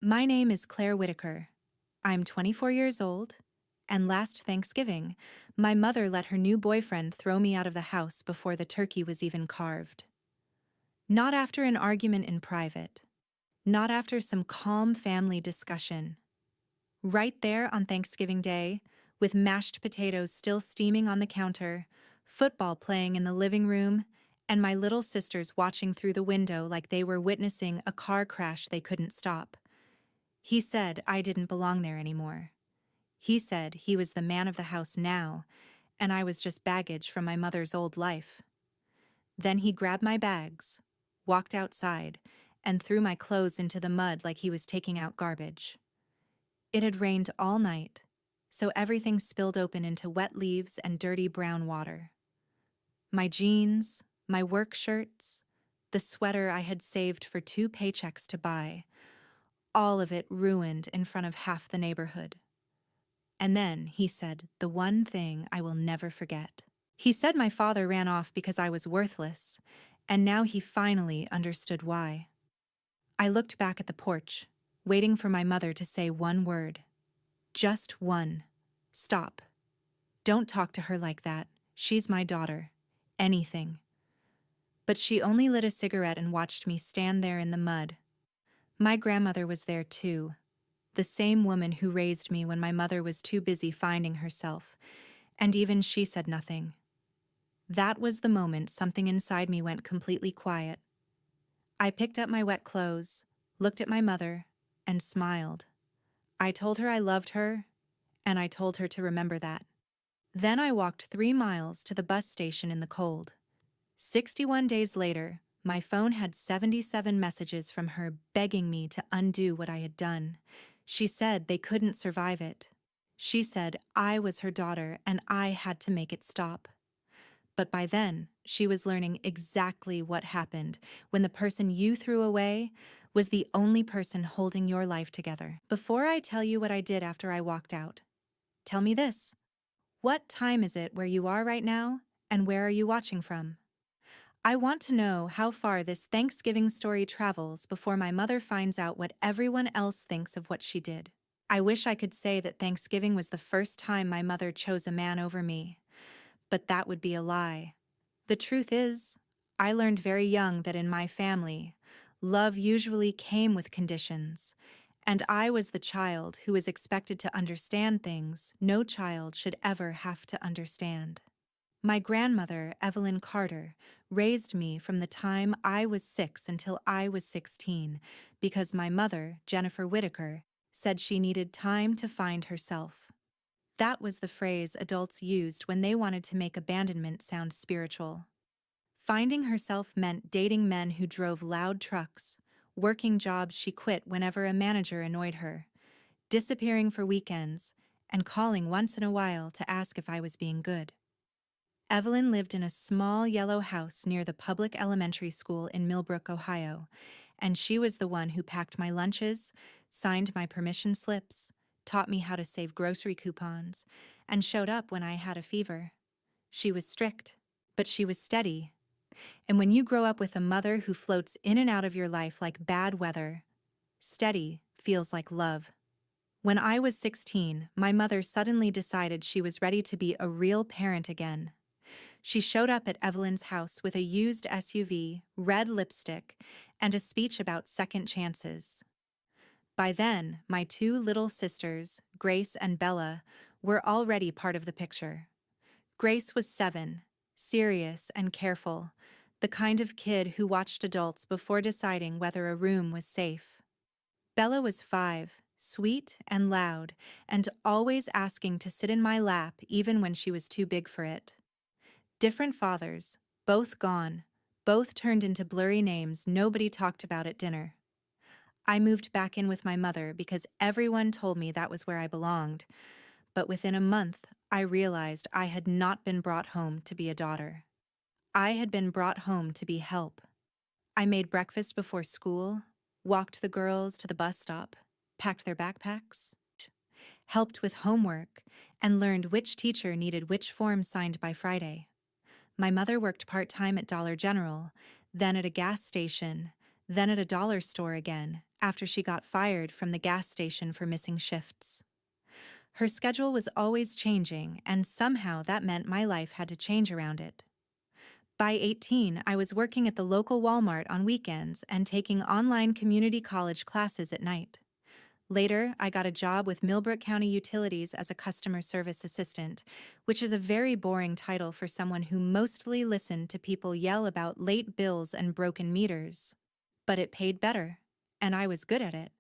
My name is Claire Whitaker. I'm 24 years old, and last Thanksgiving, my mother let her new boyfriend throw me out of the house before the turkey was even carved. Not after an argument in private. Not after some calm family discussion. Right there on Thanksgiving Day, with mashed potatoes still steaming on the counter, football playing in the living room, and my little sisters watching through the window like they were witnessing a car crash they couldn't stop. He said I didn't belong there anymore. He said he was the man of the house now, and I was just baggage from my mother's old life. Then he grabbed my bags, walked outside, and threw my clothes into the mud like he was taking out garbage. It had rained all night, so everything spilled open into wet leaves and dirty brown water. My jeans, my work shirts, the sweater I had saved for 2 paychecks to buy, all of it ruined in front of half the neighborhood. And then he said the one thing I will never forget. He said my father ran off because I was worthless, and now he finally understood why. I looked back at the porch, waiting for my mother to say one word. Just one. Stop. Don't talk to her like that. She's my daughter. Anything. But she only lit a cigarette and watched me stand there in the mud. My grandmother was there too. The same woman who raised me when my mother was too busy finding herself, and even she said nothing. That was the moment something inside me went completely quiet. I picked up my wet clothes, looked at my mother, and smiled. I told her I loved her, and I told her to remember that. Then I walked 3 miles to the bus station in the cold. 61 days later, my phone had 77 messages from her begging me to undo what I had done. She said they couldn't survive it. She said I was her daughter and I had to make it stop. But by then, she was learning exactly what happened when the person you threw away was the only person holding your life together. Before I tell you what I did after I walked out, tell me this. What time is it where you are right now, and where are you watching from? I want to know how far this Thanksgiving story travels before my mother finds out what everyone else thinks of what she did. I wish I could say that Thanksgiving was the first time my mother chose a man over me, but that would be a lie. The truth is, I learned very young that in my family, love usually came with conditions, and I was the child who was expected to understand things no child should ever have to understand. My grandmother, Evelyn Carter, raised me from the time I was 6 until I was 16 because my mother, Jennifer Whitaker, said she needed time to find herself. That was the phrase adults used when they wanted to make abandonment sound spiritual. Finding herself meant dating men who drove loud trucks, working jobs she quit whenever a manager annoyed her, disappearing for weekends, and calling once in a while to ask if I was being good. Evelyn lived in a small yellow house near the public elementary school in Millbrook, Ohio, and she was the one who packed my lunches, signed my permission slips, taught me how to save grocery coupons, and showed up when I had a fever. She was strict, but she was steady. And when you grow up with a mother who floats in and out of your life like bad weather, steady feels like love. When I was 16, my mother suddenly decided she was ready to be a real parent again. She showed up at Evelyn's house with a used SUV, red lipstick, and a speech about second chances. By then, my 2 little sisters, Grace and Bella, were already part of the picture. Grace was 7, serious and careful, the kind of kid who watched adults before deciding whether a room was safe. Bella was 5, sweet and loud, and always asking to sit in my lap even when she was too big for it. Different fathers, both gone, both turned into blurry names nobody talked about at dinner. I moved back in with my mother because everyone told me that was where I belonged, but within a month, I realized I had not been brought home to be a daughter. I had been brought home to be help. I made breakfast before school, walked the girls to the bus stop, packed their backpacks, helped with homework, and learned which teacher needed which form signed by Friday. My mother worked part-time at Dollar General, then at a gas station, then at a dollar store again after she got fired from the gas station for missing shifts. Her schedule was always changing, and somehow that meant my life had to change around it. By 18, I was working at the local Walmart on weekends and taking online community college classes at night. Later, I got a job with Millbrook County Utilities as a customer service assistant, which is a very boring title for someone who mostly listened to people yell about late bills and broken meters. But it paid better, and I was good at it.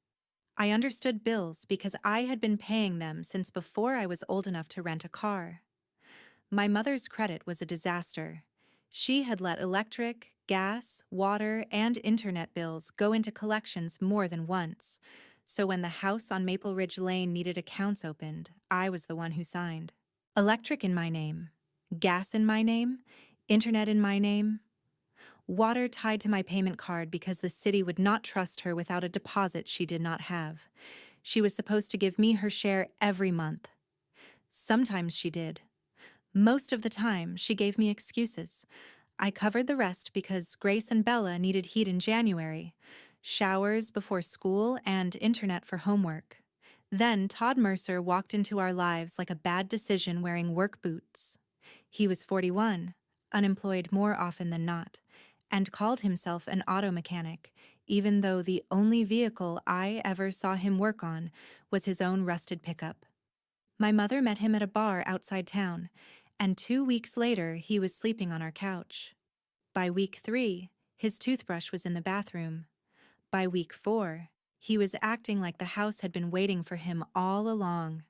I understood bills because I had been paying them since before I was old enough to rent a car. My mother's credit was a disaster. She had let electric, gas, water, and internet bills go into collections more than once. So when the house on Maple Ridge Lane needed accounts opened, I was the one who signed. Electric in my name, gas in my name, internet in my name, water tied to my payment card because the city would not trust her without a deposit she did not have. She was supposed to give me her share every month. Sometimes she did. Most of the time, she gave me excuses. I covered the rest because Grace and Bella needed heat in January, showers before school, and internet for homework. Then Todd Mercer walked into our lives like a bad decision wearing work boots. He was 41, unemployed more often than not, and called himself an auto mechanic, even though the only vehicle I ever saw him work on was his own rusted pickup. My mother met him at a bar outside town, and 2 weeks later he was sleeping on our couch. By week 3, his toothbrush was in the bathroom. By week 4, he was acting like the house had been waiting for him all along.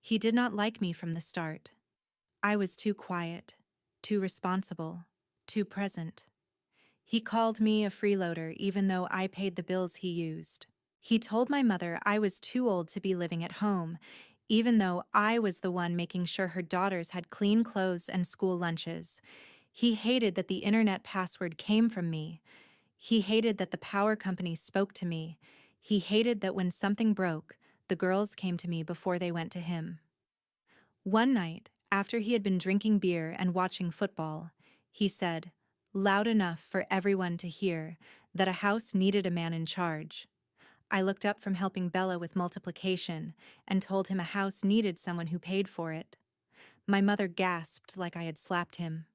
He did not like me from the start. I was too quiet, too responsible, too present. He called me a freeloader even though I paid the bills he used. He told my mother I was too old to be living at home, even though I was the one making sure her daughters had clean clothes and school lunches. He hated that the internet password came from me. He hated that the power company spoke to me. He hated that when something broke, the girls came to me before they went to him. One night, after he had been drinking beer and watching football, he said, loud enough for everyone to hear, that a house needed a man in charge. I looked up from helping Bella with multiplication and told him a house needed someone who paid for it. My mother gasped like I had slapped him.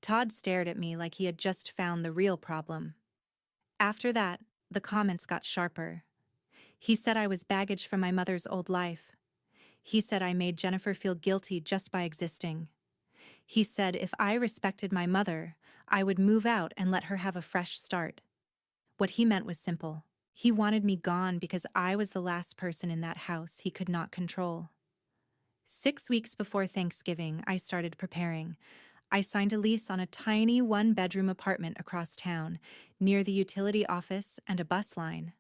Todd stared at me like he had just found the real problem. After that, the comments got sharper. He said I was baggage from my mother's old life. He said I made Jennifer feel guilty just by existing. He said if I respected my mother, I would move out and let her have a fresh start. What he meant was simple. He wanted me gone because I was the last person in that house he could not control. 6 weeks before Thanksgiving, I started preparing. I signed a lease on a tiny one-bedroom apartment across town, near the utility office and a bus line.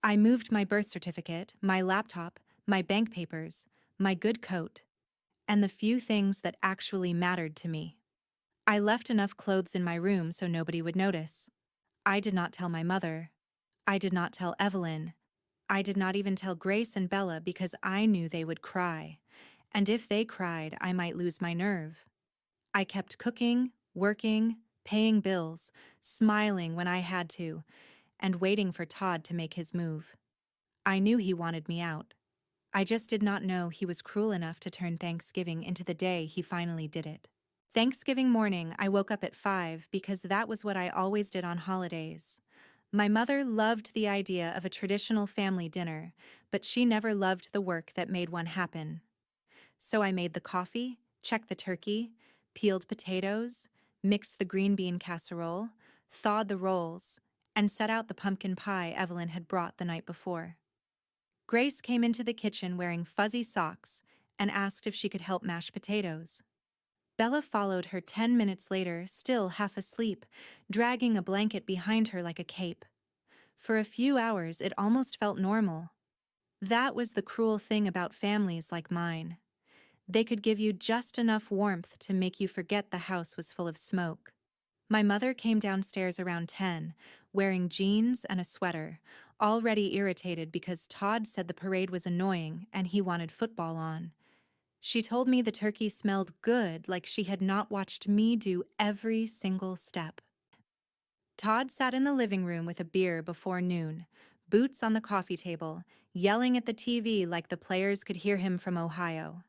I moved my birth certificate, my laptop, my bank papers, my good coat, and the few things that actually mattered to me. I left enough clothes in my room so nobody would notice. I did not tell my mother. I did not tell Evelyn. I did not even tell Grace and Bella because I knew they would cry, and if they cried, I might lose my nerve. I kept cooking, working, paying bills, smiling when I had to, and waiting for Todd to make his move. I knew he wanted me out. I just did not know he was cruel enough to turn Thanksgiving into the day he finally did it. Thanksgiving morning, I woke up at 5 because that was what I always did on holidays. My mother loved the idea of a traditional family dinner, but she never loved the work that made one happen. So I made the coffee, checked the turkey, peeled potatoes, mixed the green bean casserole, thawed the rolls, and set out the pumpkin pie Evelyn had brought the night before. Grace came into the kitchen wearing fuzzy socks and asked if she could help mash potatoes. Bella followed her 10 minutes later, still half asleep, dragging a blanket behind her like a cape. For a few hours, it almost felt normal. That was the cruel thing about families like mine. They could give you just enough warmth to make you forget the house was full of smoke. My mother came downstairs around 10, wearing jeans and a sweater, already irritated because Todd said the parade was annoying and he wanted football on. She told me the turkey smelled good like she had not watched me do every single step. Todd sat in the living room with a beer before noon, boots on the coffee table, yelling at the TV like the players could hear him from Ohio.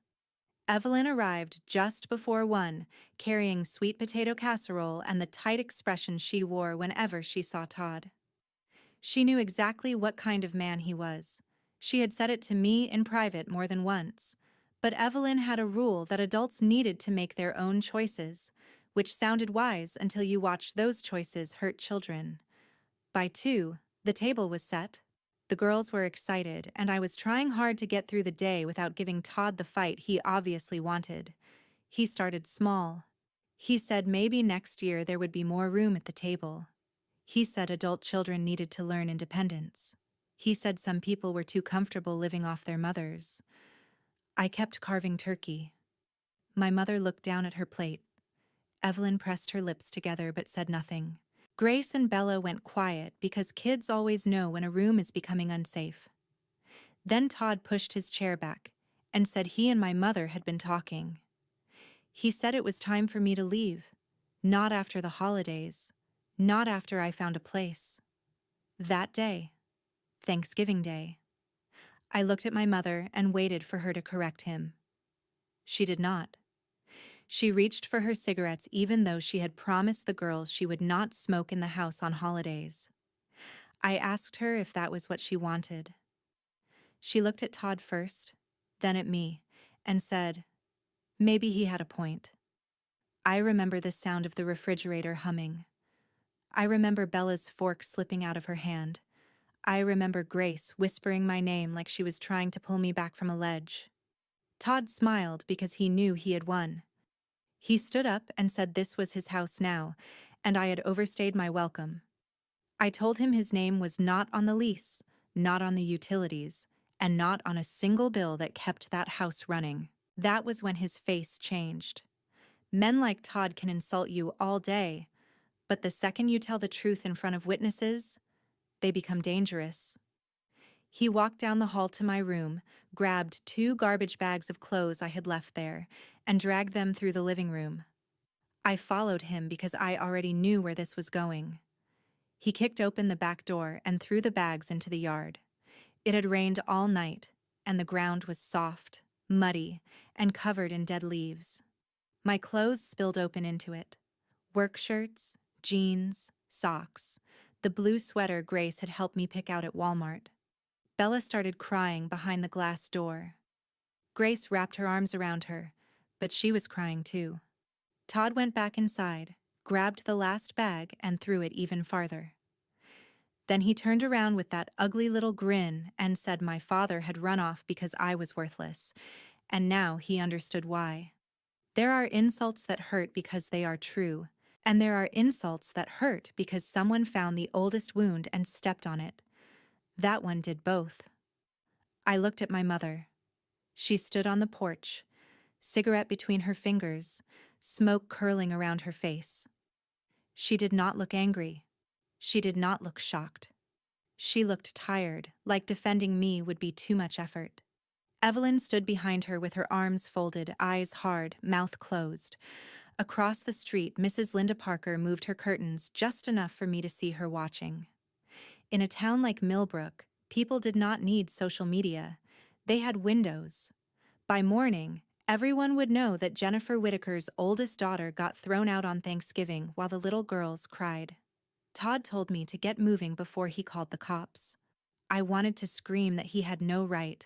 Evelyn arrived just before 1, carrying sweet potato casserole and the tight expression she wore whenever she saw Todd. She knew exactly what kind of man he was. She had said it to me in private more than once. But Evelyn had a rule that adults needed to make their own choices, which sounded wise until you watched those choices hurt children. By 2, the table was set. The girls were excited, and I was trying hard to get through the day without giving Todd the fight he obviously wanted. He started small. He said maybe next year there would be more room at the table. He said adult children needed to learn independence. He said some people were too comfortable living off their mothers. I kept carving turkey. My mother looked down at her plate. Evelyn pressed her lips together but said nothing. Grace and Bella went quiet because kids always know when a room is becoming unsafe. Then Todd pushed his chair back and said he and my mother had been talking. He said it was time for me to leave. Not after the holidays. Not after I found a place. That day. Thanksgiving Day. I looked at my mother and waited for her to correct him. She did not. She reached for her cigarettes even though she had promised the girls she would not smoke in the house on holidays. I asked her if that was what she wanted. She looked at Todd first, then at me, and said, maybe he had a point. I remember the sound of the refrigerator humming. I remember Bella's fork slipping out of her hand. I remember Grace whispering my name like she was trying to pull me back from a ledge. Todd smiled because he knew he had won. He stood up and said this was his house now, and I had overstayed my welcome. I told him his name was not on the lease, not on the utilities, and not on a single bill that kept that house running. That was when his face changed. Men like Todd can insult you all day, but the second you tell the truth in front of witnesses, they become dangerous. He walked down the hall to my room, grabbed 2 garbage bags of clothes I had left there, and dragged them through the living room. I followed him because I already knew where this was going. He kicked open the back door and threw the bags into the yard. It had rained all night, and the ground was soft, muddy, and covered in dead leaves. My clothes spilled open into it. Work shirts, jeans, socks, the blue sweater Grace had helped me pick out at Walmart. Bella started crying behind the glass door. Grace wrapped her arms around her, but she was crying too. Todd went back inside, grabbed the last bag, and threw it even farther. Then he turned around with that ugly little grin and said my father had run off because I was worthless, and now he understood why. There are insults that hurt because they are true, and there are insults that hurt because someone found the oldest wound and stepped on it. That one did both. I looked at my mother. She stood on the porch, cigarette between her fingers, smoke curling around her face. She did not look angry. She did not look shocked. She looked tired, like defending me would be too much effort. Evelyn stood behind her with her arms folded, eyes hard, mouth closed. Across the street, Mrs. Linda Parker moved her curtains just enough for me to see her watching. In a town like Millbrook, people did not need social media. They had windows. By morning, everyone would know that Jennifer Whitaker's oldest daughter got thrown out on Thanksgiving while the little girls cried. Todd told me to get moving before he called the cops. I wanted to scream that he had no right.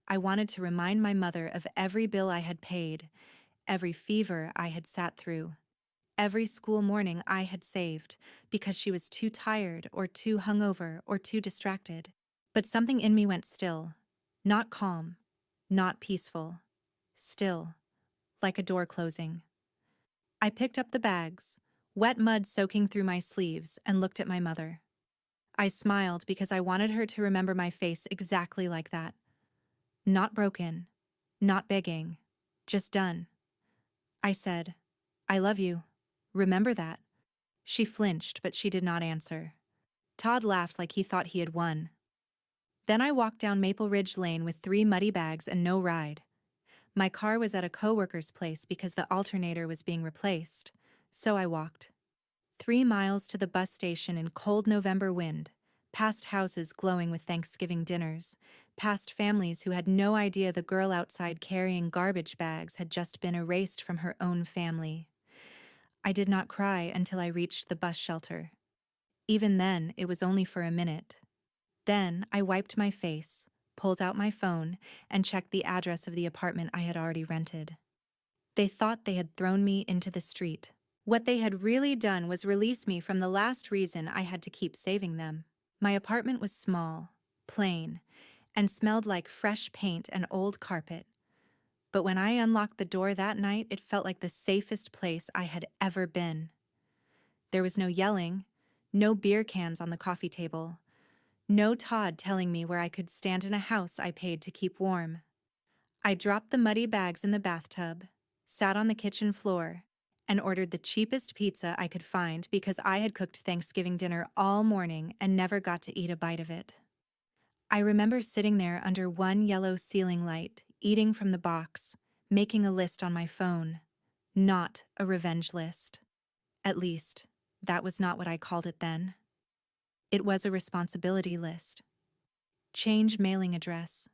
I wanted to remind my mother of every bill I had paid, every fever I had sat through, every school morning I had saved because she was too tired or too hungover or too distracted. But something in me went still, not calm, not peaceful, still, like a door closing. I picked up the bags, wet mud soaking through my sleeves, and looked at my mother. I smiled because I wanted her to remember my face exactly like that. Not broken, not begging, just done. I said, I love you. Remember that. She flinched, but she did not answer. Todd laughed like he thought he had won. Then I walked down Maple Ridge Lane with 3 muddy bags and no ride. My car was at a coworker's place because the alternator was being replaced, so I walked. 3 miles to the bus station in cold November wind, past houses glowing with Thanksgiving dinners, past families who had no idea the girl outside carrying garbage bags had just been erased from her own family. I did not cry until I reached the bus shelter. Even then, it was only for a minute. Then I wiped my face, pulled out my phone, and checked the address of the apartment I had already rented. They thought they had thrown me into the street. What they had really done was release me from the last reason I had to keep saving them. My apartment was small, plain, and smelled like fresh paint and old carpet. But when I unlocked the door that night, it felt like the safest place I had ever been. There was no yelling, no beer cans on the coffee table, no Todd telling me where I could stand in a house I paid to keep warm. I dropped the muddy bags in the bathtub, sat on the kitchen floor, and ordered the cheapest pizza I could find because I had cooked Thanksgiving dinner all morning and never got to eat a bite of it. I remember sitting there under one yellow ceiling light, eating from the box, making a list on my phone. Not a revenge list. At least, that was not what I called it then. It was a responsibility list. Change mailing address.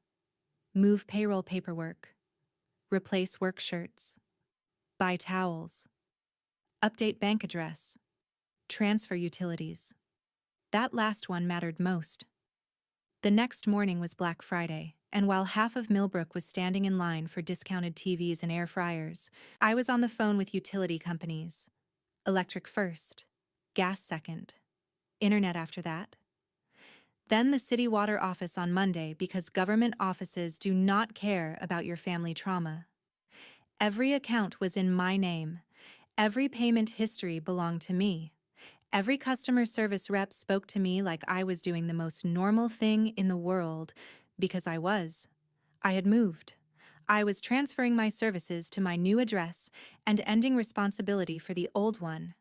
Move payroll paperwork. Replace work shirts. Buy towels. Update bank address. Transfer utilities. That last one mattered most. The next morning was Black Friday, and while half of Millbrook was standing in line for discounted TVs and air fryers, I was on the phone with utility companies. Electric first, gas second, internet after that. Then the city water office on Monday because government offices do not care about your family trauma. Every account was in my name. Every payment history belonged to me. Every customer service rep spoke to me like I was doing the most normal thing in the world, because I was. I had moved. I was transferring my services to my new address and ending responsibility for the old one.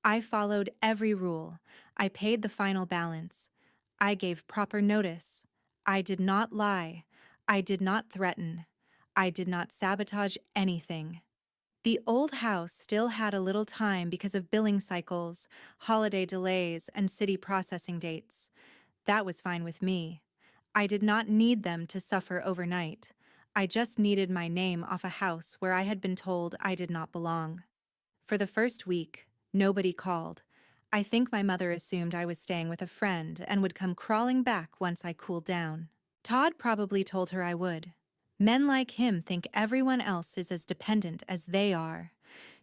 I followed every rule. I paid the final balance. I gave proper notice. I did not lie. I did not threaten. I did not sabotage anything. The old house still had a little time because of billing cycles, holiday delays, and city processing dates. That was fine with me. I did not need them to suffer overnight. I just needed my name off a house where I had been told I did not belong. For the first week, nobody called. I think my mother assumed I was staying with a friend and would come crawling back once I cooled down. Todd probably told her I would. Men like him think everyone else is as dependent as they are.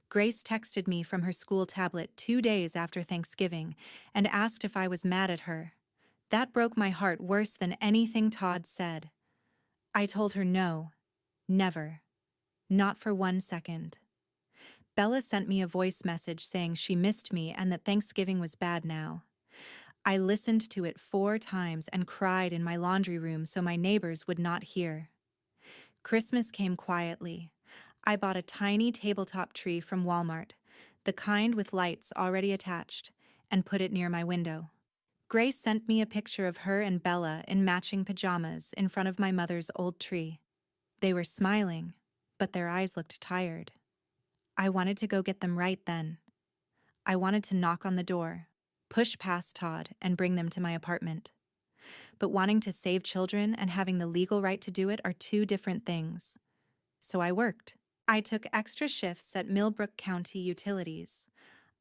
Grace texted me from her school tablet 2 days after Thanksgiving and asked if I was mad at her. That broke my heart worse than anything Todd said. I told her no, never, not for 1 second. Bella sent me a voice message saying she missed me and that Thanksgiving was bad now. I listened to it 4 times and cried in my laundry room so my neighbors would not hear. Christmas came quietly. I bought a tiny tabletop tree from Walmart, the kind with lights already attached, and put it near my window. Grace sent me a picture of her and Bella in matching pajamas in front of my mother's old tree. They were smiling, but their eyes looked tired. I wanted to go get them right then. I wanted to knock on the door, push past Todd, and bring them to my apartment. But wanting to save children and having the legal right to do it are 2 different things. So I worked. I took extra shifts at Millbrook County Utilities.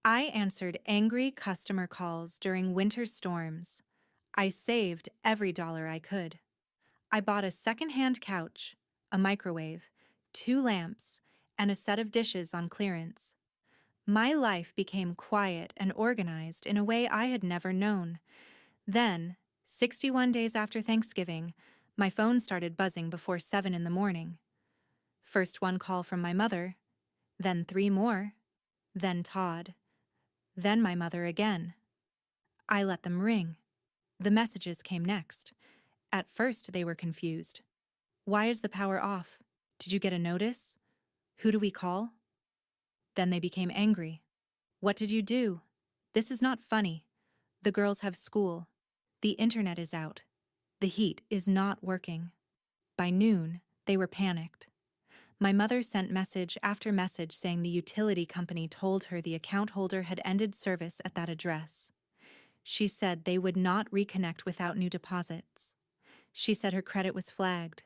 I answered angry customer calls during winter storms. I saved every dollar I could. I bought a second-hand couch, a microwave, 2 lamps, and a set of dishes on clearance. My life became quiet and organized in a way I had never known. Then, 61 days after Thanksgiving, my phone started buzzing before 7 in the morning. First 1 call from my mother, then 3 more, then Todd, then my mother again. I let them ring. The messages came next. At first, they were confused. Why is the power off? Did you get a notice? Who do we call? Then they became angry. What did you do? This is not funny. The girls have school. The internet is out. The heat is not working. By noon, they were panicked. My mother sent message after message saying the utility company told her the account holder had ended service at that address. She said they would not reconnect without new deposits. She said her credit was flagged.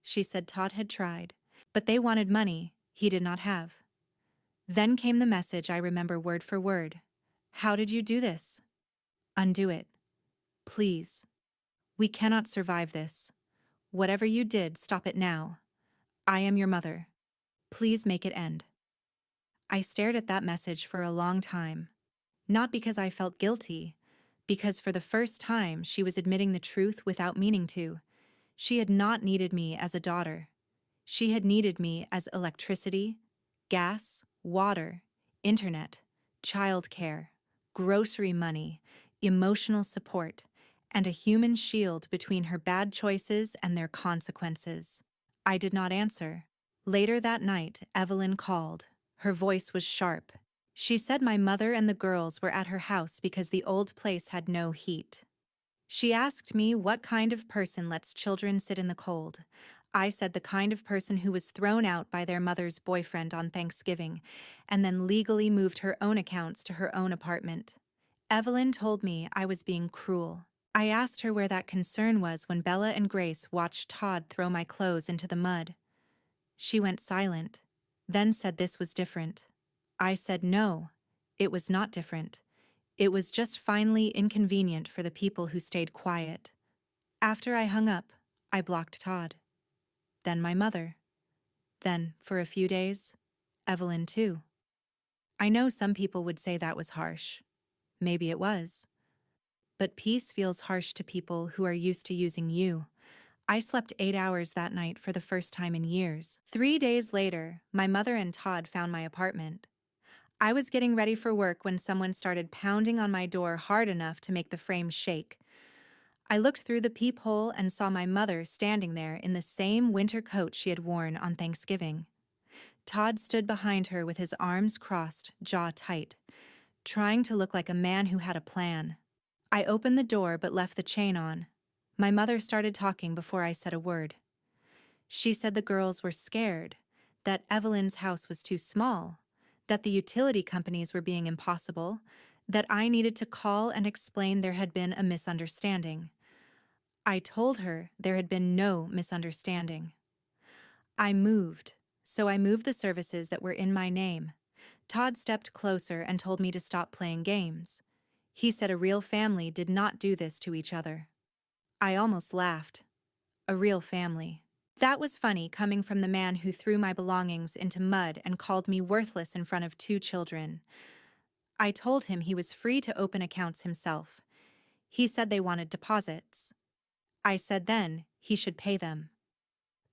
She said Todd had tried, but they wanted money he did not have. Then came the message I remember word for word. How did you do this? Undo it. Please. We cannot survive this. Whatever you did, stop it now. I am your mother. Please make it end. I stared at that message for a long time. Not because I felt guilty, because for the first time she was admitting the truth without meaning to. She had not needed me as a daughter. She had needed me as electricity, gas, water, internet, childcare, grocery money, emotional support, and a human shield between her bad choices and their consequences. I did not answer. Later that night, Evelyn called. Her voice was sharp. She said my mother and the girls were at her house because the old place had no heat. She asked me what kind of person lets children sit in the cold. I said the kind of person who was thrown out by their mother's boyfriend on Thanksgiving and then legally moved her own accounts to her own apartment. Evelyn told me I was being cruel. I asked her where that concern was when Bella and Grace watched Todd throw my clothes into the mud. She went silent, then said this was different. I said no, it was not different. It was just finally inconvenient for the people who stayed quiet. After I hung up, I blocked Todd. Then my mother. Then, for a few days, Evelyn too. I know some people would say that was harsh. Maybe it was. But peace feels harsh to people who are used to using you. I slept 8 hours that night for the first time in years. 3 days later, my mother and Todd found my apartment. I was getting ready for work when someone started pounding on my door hard enough to make the frame shake. I looked through the peephole and saw my mother standing there in the same winter coat she had worn on Thanksgiving. Todd stood behind her with his arms crossed, jaw tight, trying to look like a man who had a plan. I opened the door but left the chain on. My mother started talking before I said a word. She said the girls were scared, that Evelyn's house was too small, that the utility companies were being impossible, that I needed to call and explain there had been a misunderstanding. I told her there had been no misunderstanding. I moved the services that were in my name. Todd stepped closer and told me to stop playing games. He said a real family did not do this to each other. I almost laughed. A real family. That was funny coming from the man who threw my belongings into mud and called me worthless in front of 2 children. I told him he was free to open accounts himself. He said they wanted deposits. I said then he should pay them.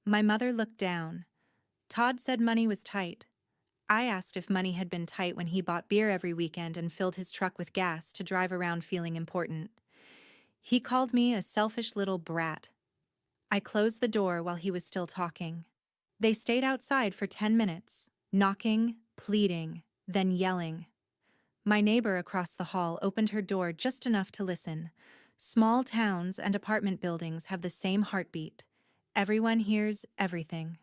My mother looked down. Todd said money was tight. I asked if money had been tight when he bought beer every weekend and filled his truck with gas to drive around feeling important. He called me a selfish little brat. I closed the door while he was still talking. They stayed outside for 10 minutes, knocking, pleading, then yelling. My neighbor across the hall opened her door just enough to listen. Small towns and apartment buildings have the same heartbeat. Everyone hears everything.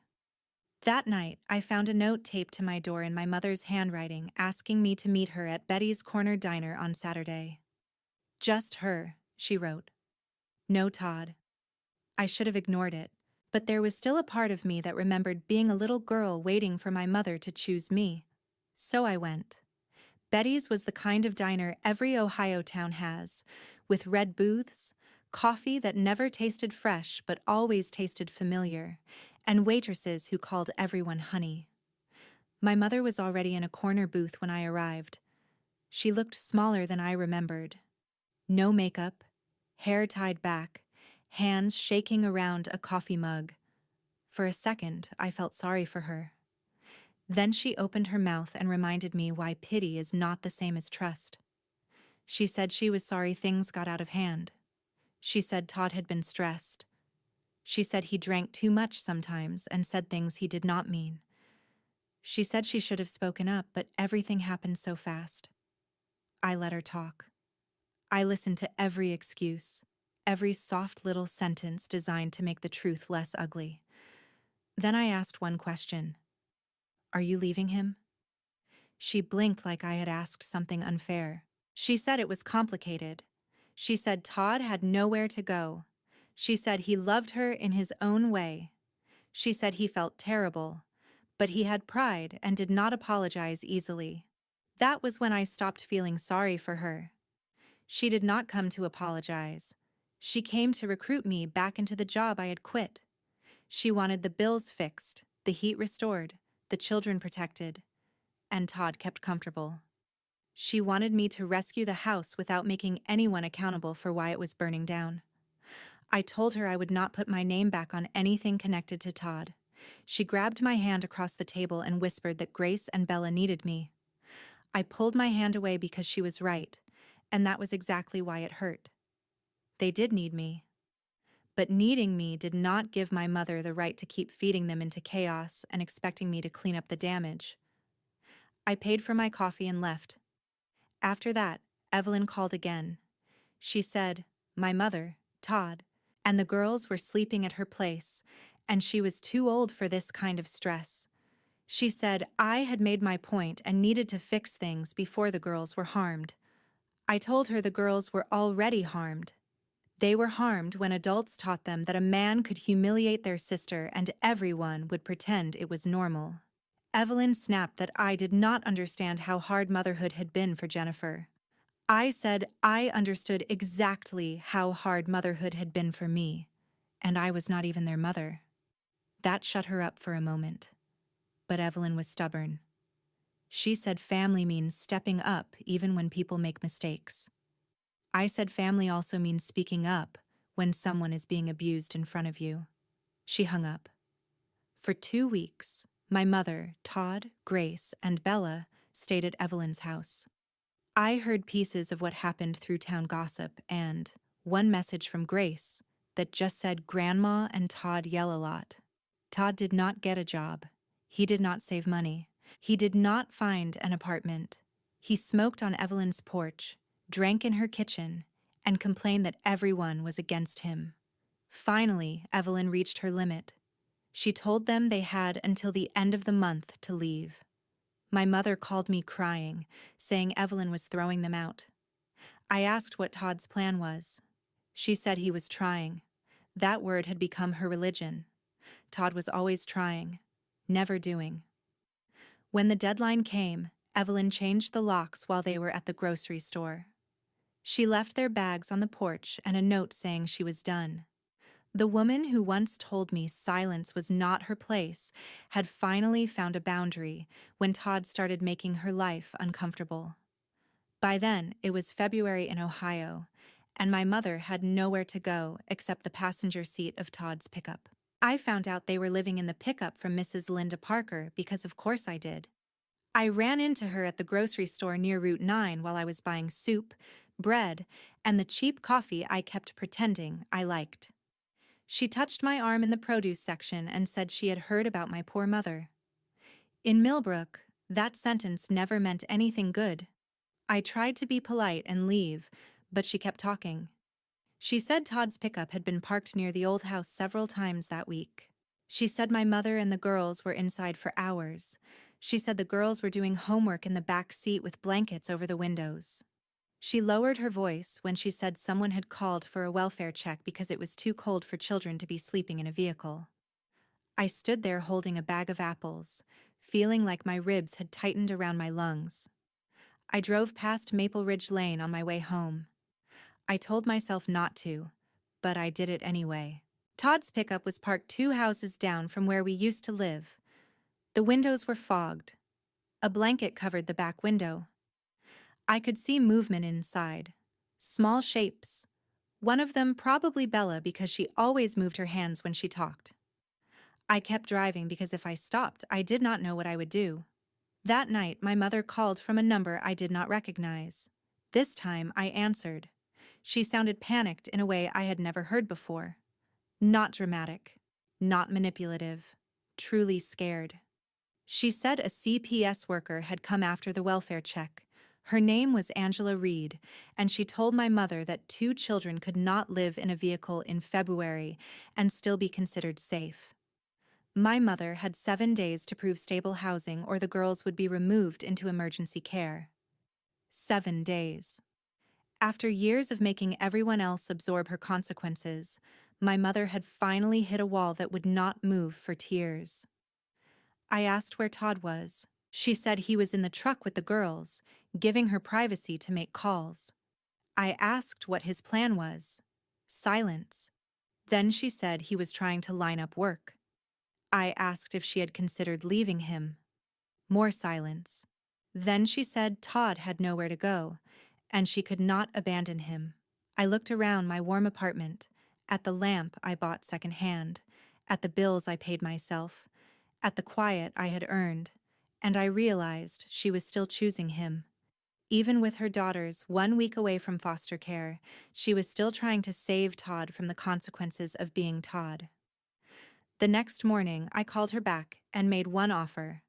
That night, I found a note taped to my door in my mother's handwriting asking me to meet her at Betty's Corner Diner on Saturday. Just her, she wrote. No Todd. I should have ignored it, but there was still a part of me that remembered being a little girl waiting for my mother to choose me. So I went. Betty's was the kind of diner every Ohio town has, with red booths, coffee that never tasted fresh but always tasted familiar, and waitresses who called everyone honey. My mother was already in a corner booth when I arrived. She looked smaller than I remembered. No makeup, hair tied back, hands shaking around a coffee mug. For a second, I felt sorry for her. Then she opened her mouth and reminded me why pity is not the same as trust. She said she was sorry things got out of hand. She said Todd had been stressed. She said he drank too much sometimes and said things he did not mean. She said she should have spoken up, but everything happened so fast. I let her talk. I listened to every excuse, every soft little sentence designed to make the truth less ugly. Then I asked one question. Are you leaving him? She blinked like I had asked something unfair. She said it was complicated. She said Todd had nowhere to go. She said he loved her in his own way. She said he felt terrible, but he had pride and did not apologize easily. That was when I stopped feeling sorry for her. She did not come to apologize. She came to recruit me back into the job I had quit. She wanted the bills fixed, the heat restored, the children protected, and Todd kept comfortable. She wanted me to rescue the house without making anyone accountable for why it was burning down. I told her I would not put my name back on anything connected to Todd. She grabbed my hand across the table and whispered that Grace and Bella needed me. I pulled my hand away because she was right, and that was exactly why it hurt. They did need me. But needing me did not give my mother the right to keep feeding them into chaos and expecting me to clean up the damage. I paid for my coffee and left. After that, Evelyn called again. She said, my mother, Todd, and the girls were sleeping at her place, and she was too old for this kind of stress. She said I had made my point and needed to fix things before the girls were harmed. I told her the girls were already harmed. They were harmed when adults taught them that a man could humiliate their sister and everyone would pretend it was normal. Evelyn snapped that I did not understand how hard motherhood had been for Jennifer. I said I understood exactly how hard motherhood had been for me, and I was not even their mother. That shut her up for a moment. But Evelyn was stubborn. She said family means stepping up even when people make mistakes. I said family also means speaking up when someone is being abused in front of you. She hung up. For 2 weeks, my mother, Todd, Grace, and Bella stayed at Evelyn's house. I heard pieces of what happened through town gossip and one message from Grace that just said Grandma and Todd yell a lot. Todd did not get a job. He did not save money. He did not find an apartment. He smoked on Evelyn's porch, drank in her kitchen, and complained that everyone was against him. Finally, Evelyn reached her limit. She told them they had until the end of the month to leave. My mother called me crying, saying Evelyn was throwing them out. I asked what Todd's plan was. She said he was trying. That word had become her religion. Todd was always trying, never doing. When the deadline came, Evelyn changed the locks while they were at the grocery store. She left their bags on the porch and a note saying she was done. The woman who once told me silence was not her place had finally found a boundary when Todd started making her life uncomfortable. By then, it was February in Ohio, and my mother had nowhere to go except the passenger seat of Todd's pickup. I found out they were living in the pickup from Mrs. Linda Parker because of course I did. I ran into her at the grocery store near Route 9 while I was buying soup, bread, and the cheap coffee I kept pretending I liked. She touched my arm in the produce section and said she had heard about my poor mother. In Millbrook, that sentence never meant anything good. I tried to be polite and leave, but she kept talking. She said Todd's pickup had been parked near the old house several times that week. She said my mother and the girls were inside for hours. She said the girls were doing homework in the back seat with blankets over the windows. She lowered her voice when she said someone had called for a welfare check because it was too cold for children to be sleeping in a vehicle. I stood there holding a bag of apples, feeling like my ribs had tightened around my lungs. I drove past Maple Ridge Lane on my way home. I told myself not to, but I did it anyway. Todd's pickup was parked 2 houses down from where we used to live. The windows were fogged. A blanket covered the back window. I could see movement inside. Small shapes. One of them probably Bella because she always moved her hands when she talked. I kept driving because if I stopped, I did not know what I would do. That night, my mother called from a number I did not recognize. This time, I answered. She sounded panicked in a way I had never heard before. Not dramatic. Not manipulative. Truly scared. She said a CPS worker had come after the welfare check. Her name was Angela Reed, and she told my mother that 2 children could not live in a vehicle in February and still be considered safe. My mother had 7 days to prove stable housing or the girls would be removed into emergency care. 7 days. After years of making everyone else absorb her consequences, my mother had finally hit a wall that would not move for tears. I asked where Todd was. She said he was in the truck with the girls, giving her privacy to make calls. I asked what his plan was. Silence. Then she said he was trying to line up work. I asked if she had considered leaving him. More silence. Then she said Todd had nowhere to go, and she could not abandon him. I looked around my warm apartment, at the lamp I bought secondhand, at the bills I paid myself, at the quiet I had earned, and I realized she was still choosing him. Even with her daughters 1 week away from foster care, she was still trying to save Todd from the consequences of being Todd. The next morning, I called her back and made one offer.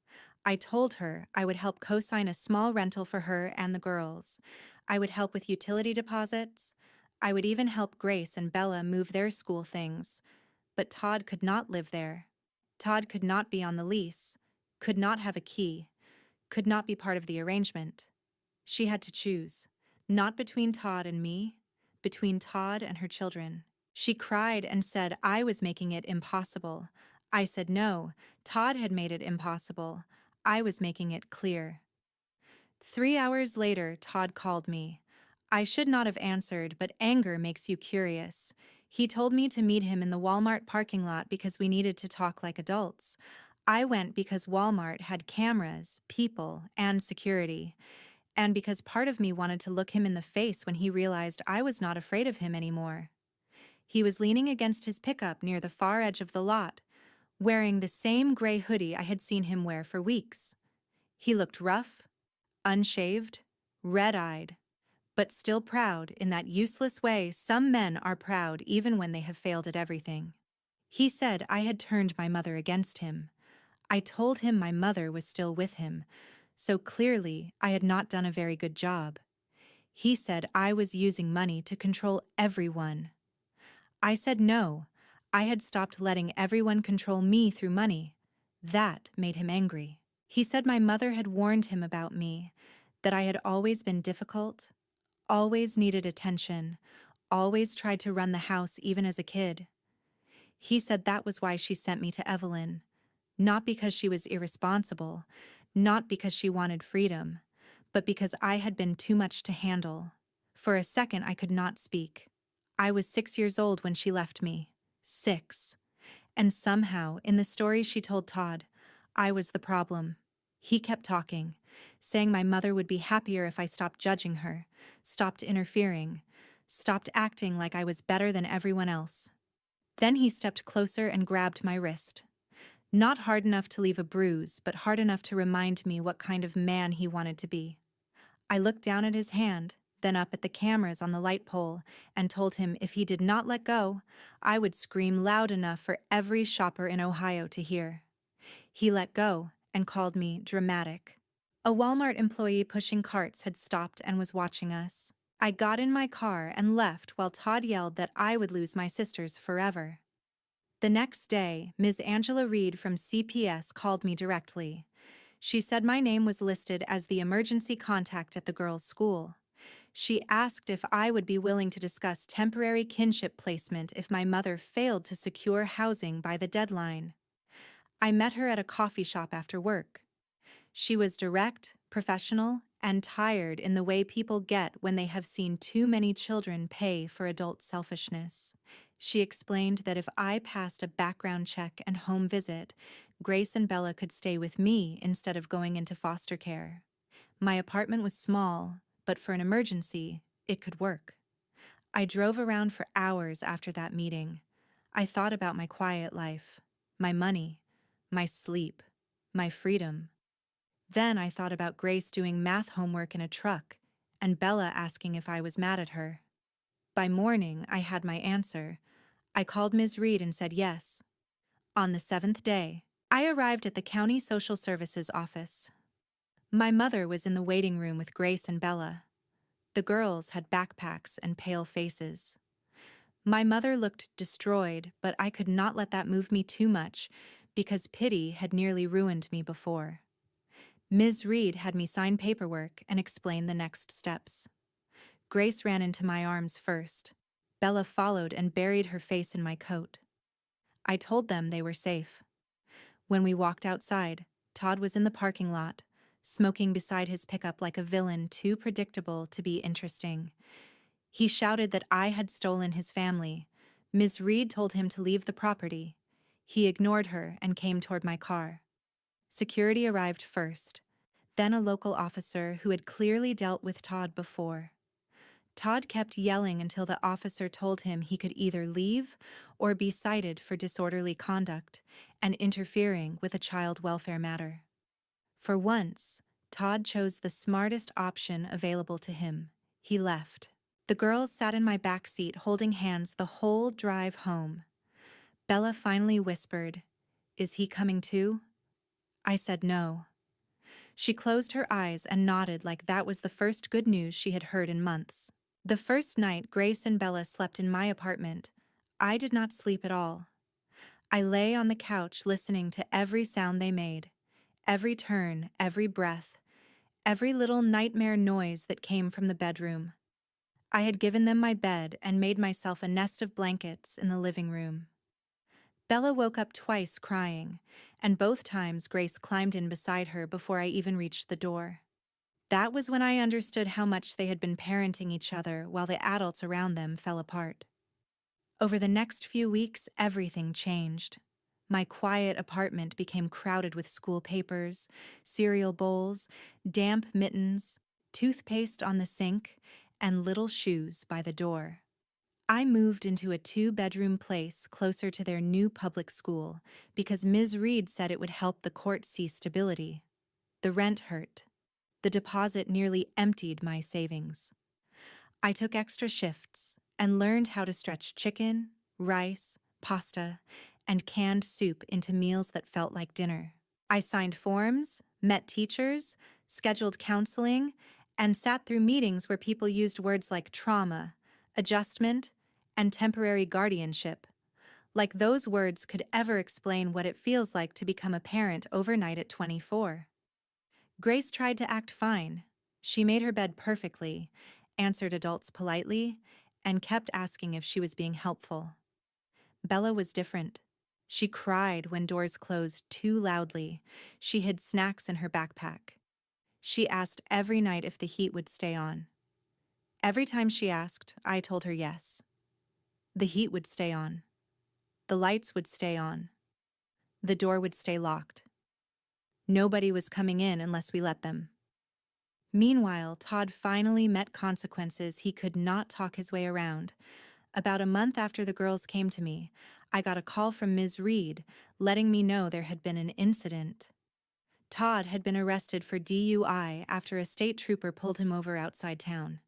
I told her I would help co-sign a small rental for her and the girls. I would help with utility deposits. I would even help Grace and Bella move their school things. But Todd could not live there. Todd could not be on the lease, could not have a key, could not be part of the arrangement. She had to choose, not between Todd and me, between Todd and her children. She cried and said I was making it impossible. I said no, Todd had made it impossible. I was making it clear. 3 hours later, Todd called me. I should not have answered, but anger makes you curious. He told me to meet him in the Walmart parking lot because we needed to talk like adults. I went because Walmart had cameras, people, and security, and because part of me wanted to look him in the face when he realized I was not afraid of him anymore. He was leaning against his pickup near the far edge of the lot, wearing the same gray hoodie I had seen him wear for weeks. He looked rough, unshaved, red-eyed, but still proud in that useless way some men are proud even when they have failed at everything. He said I had turned my mother against him. I told him my mother was still with him, so clearly I had not done a very good job. He said I was using money to control everyone. I said no, I had stopped letting everyone control me through money. That made him angry. He said my mother had warned him about me, that I had always been difficult, always needed attention, always tried to run the house even as a kid. He said that was why she sent me to Evelyn, not because she was irresponsible, not because she wanted freedom, but because I had been too much to handle. For a second I could not speak. I was 6 years old when she left me. 6. And somehow, in the story she told Todd, I was the problem. He kept talking, saying my mother would be happier if I stopped judging her, stopped interfering, stopped acting like I was better than everyone else. Then he stepped closer and grabbed my wrist. Not hard enough to leave a bruise, but hard enough to remind me what kind of man he wanted to be. I looked down at his hand, then up at the cameras on the light pole, and told him if he did not let go, I would scream loud enough for every shopper in Ohio to hear. He let go and called me dramatic. A Walmart employee pushing carts had stopped and was watching us. I got in my car and left while Todd yelled that I would lose my sisters forever. The next day, Ms. Angela Reed from CPS called me directly. She said my name was listed as the emergency contact at the girls' school. She asked if I would be willing to discuss temporary kinship placement if my mother failed to secure housing by the deadline. I met her at a coffee shop after work. She was direct, professional, and tired in the way people get when they have seen too many children pay for adult selfishness. She explained that if I passed a background check and home visit, Grace and Bella could stay with me instead of going into foster care. My apartment was small, but for an emergency, it could work. I drove around for hours after that meeting. I thought about my quiet life, my money, my sleep, my freedom. Then I thought about Grace doing math homework in a truck and Bella asking if I was mad at her. By morning, I had my answer. I called Ms. Reed and said yes. On the 7th day, I arrived at the county social services office. My mother was in the waiting room with Grace and Bella. The girls had backpacks and pale faces. My mother looked destroyed, but I could not let that move me too much, because pity had nearly ruined me before. Ms. Reed had me sign paperwork and explain the next steps. Grace ran into my arms first. Bella followed and buried her face in my coat. I told them they were safe. When we walked outside, Todd was in the parking lot, smoking beside his pickup like a villain too predictable to be interesting. He shouted that I had stolen his family. Ms. Reed told him to leave the property. He ignored her and came toward my car. Security arrived first, then a local officer who had clearly dealt with Todd before. Todd kept yelling until the officer told him he could either leave or be cited for disorderly conduct and interfering with a child welfare matter. For once, Todd chose the smartest option available to him. He left. The girls sat in my back seat holding hands the whole drive home. Bella finally whispered, "Is he coming too?" I said no. She closed her eyes and nodded like that was the first good news she had heard in months. The first night Grace and Bella slept in my apartment, I did not sleep at all. I lay on the couch listening to every sound they made, every turn, every breath, every little nightmare noise that came from the bedroom. I had given them my bed and made myself a nest of blankets in the living room. Bella woke up twice crying, and both times Grace climbed in beside her before I even reached the door. That was when I understood how much they had been parenting each other while the adults around them fell apart. Over the next few weeks, everything changed. My quiet apartment became crowded with school papers, cereal bowls, damp mittens, toothpaste on the sink, and little shoes by the door. I moved into a 2-bedroom place closer to their new public school because Ms. Reed said it would help the court see stability. The rent hurt. The deposit nearly emptied my savings. I took extra shifts and learned how to stretch chicken, rice, pasta, and canned soup into meals that felt like dinner. I signed forms, met teachers, scheduled counseling, and sat through meetings where people used words like trauma, adjustment, and temporary guardianship. Like those words could ever explain what it feels like to become a parent overnight at 24. Grace tried to act fine. She made her bed perfectly, answered adults politely, and kept asking if she was being helpful. Bella was different. She cried when doors closed too loudly. She hid snacks in her backpack. She asked every night if the heat would stay on. Every time she asked, I told her yes. The heat would stay on. The lights would stay on. The door would stay locked. Nobody was coming in unless we let them. Meanwhile, Todd finally met consequences he could not talk his way around. About a month after the girls came to me, I got a call from Ms. Reed letting me know there had been an incident. Todd had been arrested for DUI after a state trooper pulled him over outside town.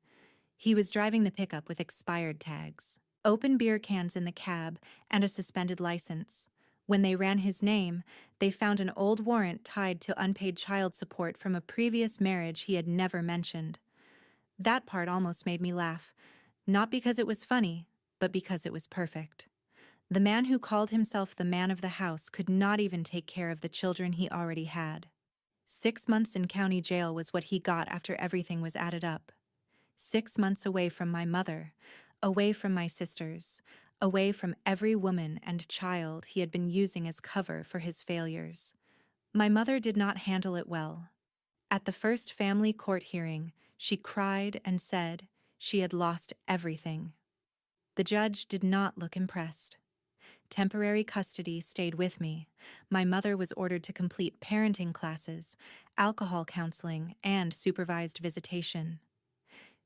He was driving the pickup with expired tags, open beer cans in the cab, and a suspended license. When they ran his name, they found an old warrant tied to unpaid child support from a previous marriage he had never mentioned. That part almost made me laugh, not because it was funny, but because it was perfect. The man who called himself the man of the house could not even take care of the children he already had. 6 months in county jail was what he got after everything was added up. 6 months away from my mother, away from my sisters, away from every woman and child he had been using as cover for his failures. My mother did not handle it well. At the first family court hearing, she cried and said she had lost everything. The judge did not look impressed. Temporary custody stayed with me. My mother was ordered to complete parenting classes, alcohol counseling, and supervised visitation.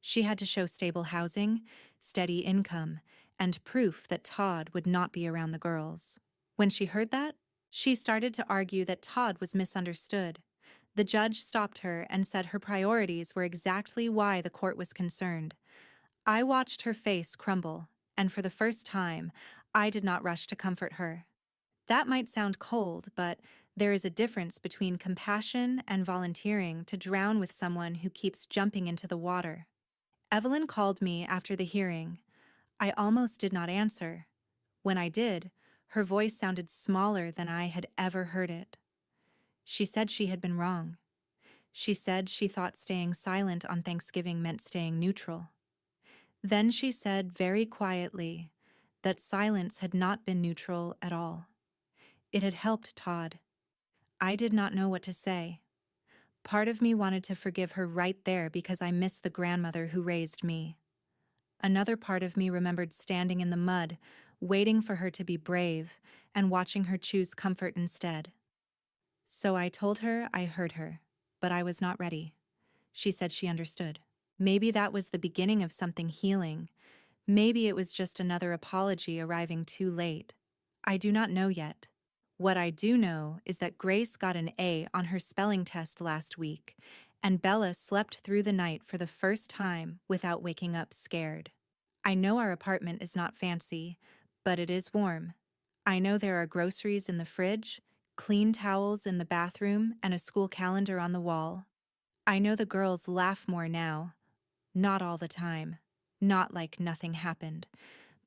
She had to show stable housing, steady income, and proof that Todd would not be around the girls. When she heard that, she started to argue that Todd was misunderstood. The judge stopped her and said her priorities were exactly why the court was concerned. I watched her face crumble, and for the first time, I did not rush to comfort her. That might sound cold, but there is a difference between compassion and volunteering to drown with someone who keeps jumping into the water. Evelyn called me after the hearing. I almost did not answer. When I did, Her voice sounded smaller than I had ever heard it. She said she had been wrong. She said she thought staying silent on Thanksgiving meant staying neutral. Then she said very quietly that silence had not been neutral at all. It had helped Todd. I did not know what to say. Part of me wanted to forgive her right there because I missed the grandmother who raised me. Another part of me remembered standing in the mud, waiting for her to be brave, and watching her choose comfort instead. So I told her I heard her, but I was not ready. She said she understood. Maybe that was the beginning of something healing. Maybe it was just another apology arriving too late. I do not know yet. What I do know is that Grace got an A on her spelling test last week, and Bella slept through the night for the first time without waking up scared. I know our apartment is not fancy, but it is warm. I know there are groceries in the fridge, clean towels in the bathroom, and a school calendar on the wall. I know the girls laugh more now. Not all the time. Not like nothing happened,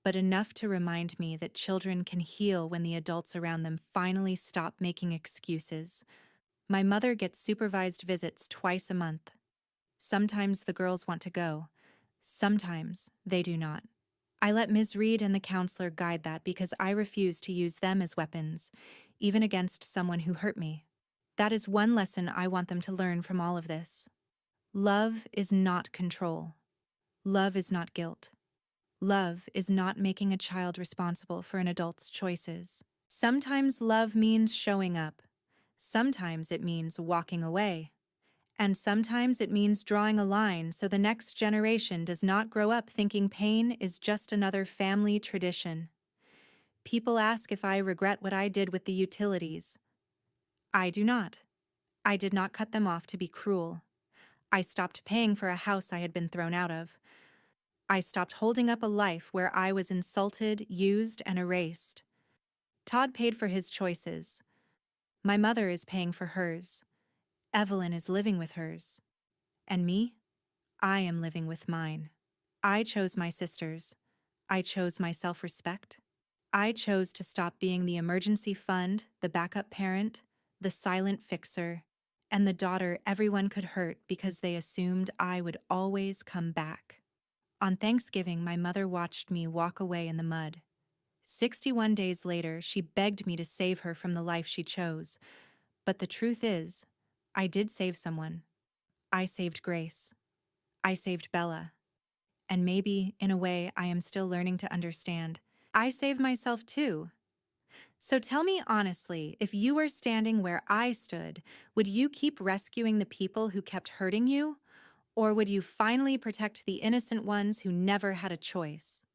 but enough to remind me that children can heal when the adults around them finally stop making excuses. My mother gets supervised visits twice a month. Sometimes the girls want to go. Sometimes they do not. I let Ms. Reed and the counselor guide that because I refuse to use them as weapons, even against someone who hurt me. That is one lesson I want them to learn from all of this. Love is not control. Love is not guilt. Love is not making a child responsible for an adult's choices. Sometimes love means showing up. Sometimes it means walking away. And sometimes it means drawing a line so the next generation does not grow up thinking pain is just another family tradition. People ask if I regret what I did with the utilities. I do not. I did not cut them off to be cruel. I stopped paying for a house I had been thrown out of. I stopped holding up a life where I was insulted, used, and erased. Todd paid for his choices. My mother is paying for hers. Evelyn is living with hers. And me? I am living with mine. I chose my sisters. I chose my self-respect. I chose to stop being the emergency fund, the backup parent, the silent fixer, and the daughter everyone could hurt because they assumed I would always come back. On Thanksgiving, my mother watched me walk away in the mud. 61 days later, she begged me to save her from the life she chose. But the truth is, I did save someone. I saved Grace. I saved Bella. And maybe, in a way, I am still learning to understand. I saved myself too. So tell me honestly, if you were standing where I stood, would you keep rescuing the people who kept hurting you? Or would you finally protect the innocent ones who never had a choice?